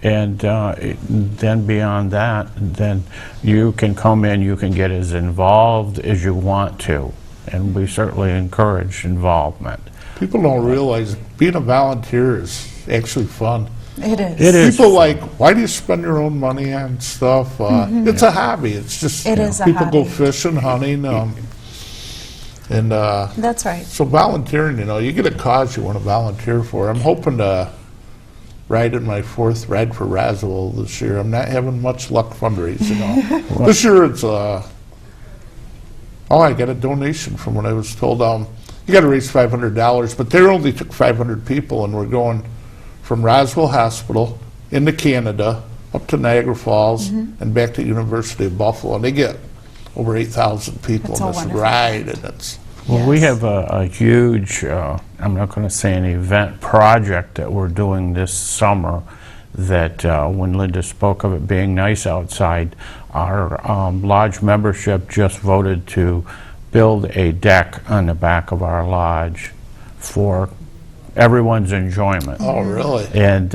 And then beyond that, then you can come in, you can get as involved as you want to, and we certainly encourage involvement. People don't realize being a volunteer is actually fun. It is. It is. People like, why do you spend your own money on stuff? It's a hobby. It's just It is a people go hobby. fishing, hunting, and That's right. so volunteering. You get a cause you want to volunteer for. I'm hoping to ride in my 4th ride for Roswell this year. I'm not having much luck fundraising. This year it's I got a donation from when I was told you got to raise $500, but they only took 500 people, and we're going from Roswell Hospital into Canada, up to Niagara Falls, and back to University of Buffalo. And they get over 8,000 people That's in a this wonderful ride, and it's Well, we Yes. have a huge, I'm not going to say an event project that we're doing this summer that when Linda spoke of it being nice outside, our lodge membership just voted to build a deck on the back of our lodge for everyone's enjoyment. oh really? And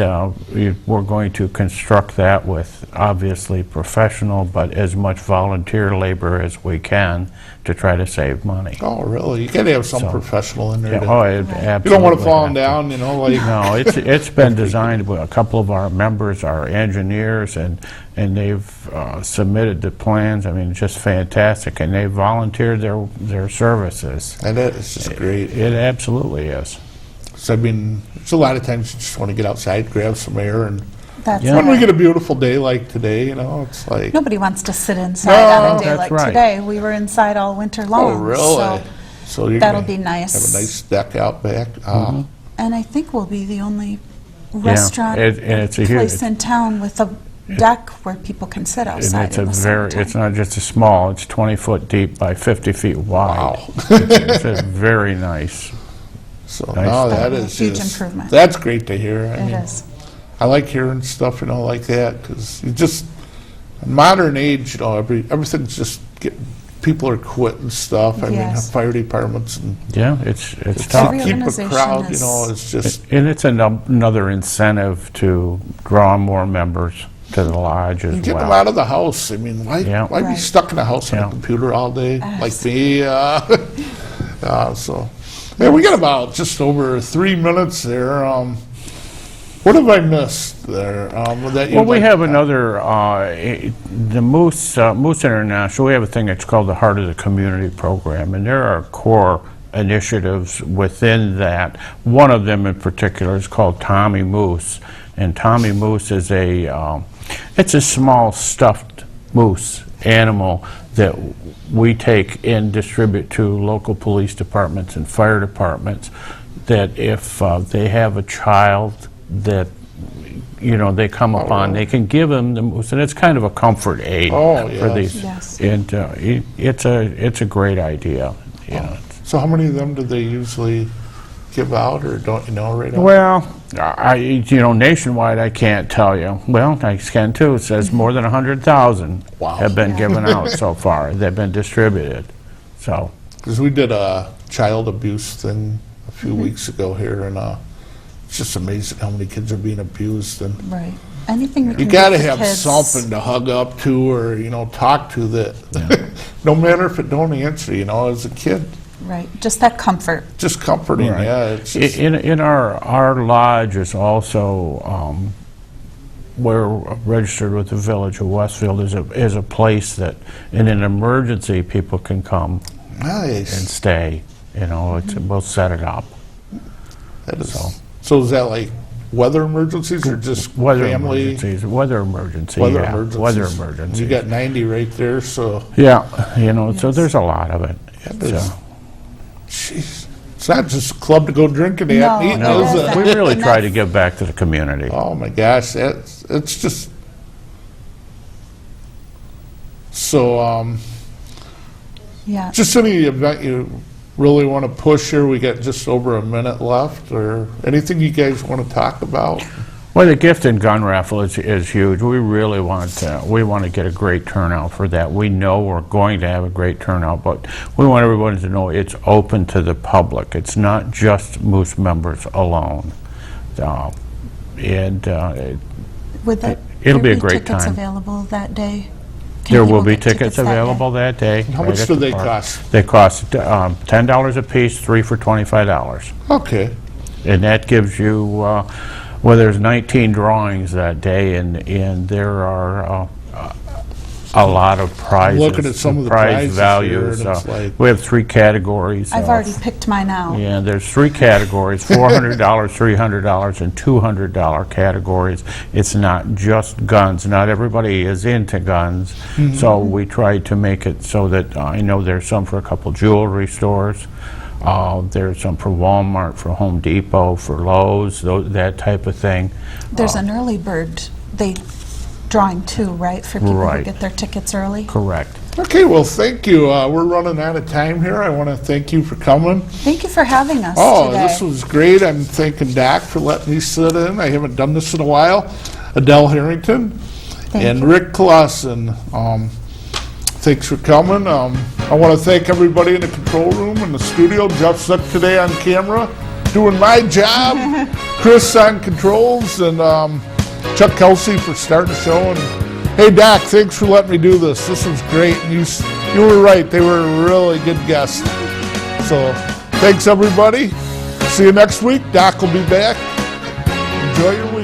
we're going to construct that with obviously professional, but as much volunteer labor as we can to try to save money. Oh really? You got to have some So- professional in there. Yeah, to- oh, it absolutely you don't want to fall have to. down, like No, it's been designed. A couple of our members are engineers, and they've submitted the plans. I mean, just fantastic, and they volunteered their services. and it's just great. It absolutely is. So, I mean, it's a lot of times you just want to get outside, grab some air, and That's Yeah. when we right. get a beautiful day like today, it's like, Nobody wants to sit inside on a day that's like right. today. We were inside all winter long. oh really? So, So you're that'll gonna be nice. Have a nice deck out back. and I think we'll be the only restaurant and it's a huge. place in town with a deck where people can sit outside And it's in the summertime. it's not just a small, it's 20 foot deep by 50 feet wide. Wow. It's a very nice. So Nice. no, that is Huge just, improvement. that's great to hear. It is. I like hearing stuff, like that, because you just, in modern age, everything's just getting, people are quitting stuff. I mean, Yes. fire departments and Yeah, it's tough. Every keep a organization crowd, is- it's just, And it's another incentive to draw more members to the lodge as get them well. out of the house. I mean, why Yeah. be Right. stuck in the house on Yeah. a computer all day, like Yes. me? So, yeah, we got about just over 3 minutes there. What have I missed there? That Well, we have another, the Moose International, we have a thing that's called the Heart of the Community Program, and there are core initiatives within that. One of them in particular is called Tommy Moose, and Tommy Moose is it's a small stuffed moose animal that we take and distribute to local police departments and fire departments, that if they have a child that they come upon, they can give them the moose, and it's kind of a comfort aid Oh, for yes. these. Yes. And it's a great idea. So how many of them do they usually give out, or don't you know right now? Well, nationwide, I can't tell you. Well, I can too. It says more than 100,000 Wow. have been given out so far. They've been distributed. So, Because we did a child abuse thing a few weeks ago here, and it's just amazing how many kids are being abused. And Right. Anything we can you do got to for have kids. something to hug up to, or talk to that. No matter if it don't answer, as a kid, Right. Just that comfort. just comforting. Right. Yeah, it's just, in our lodge is also we're registered with the Village of Westfield is a place that in an emergency people can come and nice. stay. We'll set it up. That is, so is that like weather emergencies or just Weather family? emergencies. Weather emergency. Weather yeah. emergencies. Weather emergencies. You got 90 right there, so Yeah, so there's a lot of it. is- jeez, it's not just a club to go drinking at No, and eat, no. is it? We really And try to that's- give back to the community. Oh my gosh, it's just so. Yeah. Just any event you really want to push here? We got just over a minute left, or anything you guys want to talk about? Well, the gift and gun raffle is huge. We really want to get a great turnout for that. We know we're going to have a great turnout, but we want everyone to know it's open to the public. It's not just Moose members alone. Would that, it'll be a there great tickets time. available that day? Can There people will be get tickets that day? available that day. How right much at do the they park. cost? They cost $10 a piece, 3 for $25. Okay, And that gives you, there's 19 drawings that day, and there are a lot of prizes. looking at some of the prize prizes here, values. and it's like- We have 3 categories. I've already picked mine out. Yeah, there's 3 categories, $400, $300, and $200 categories. It's not just guns. Not everybody is into guns, so we tried to make it so that, I know there's some for a couple jewelry stores. There's some for Walmart, for Home Depot, for Lowe's, that type of thing. There's an early bird drawing too, right? For people Right. who get their tickets early. Correct. okay. Well, thank you. We're running out of time here. I want to thank you for coming. Thank you for having us Oh, today. this was great. I'm thanking Doc for letting me sit in. I haven't done this in a while. Adele Harrington and you. Rick Clawson. Thanks for coming. I want to thank everybody in the control room and the studio. Jeff Zuck today on camera, doing my job. Chris on controls, and Chuck Kelsey for starting the show. And hey, Doc, thanks for letting me do this. This was great. And you were right. They were a really good guest. So thanks, everybody. See you next week. Doc will be back. Enjoy your week.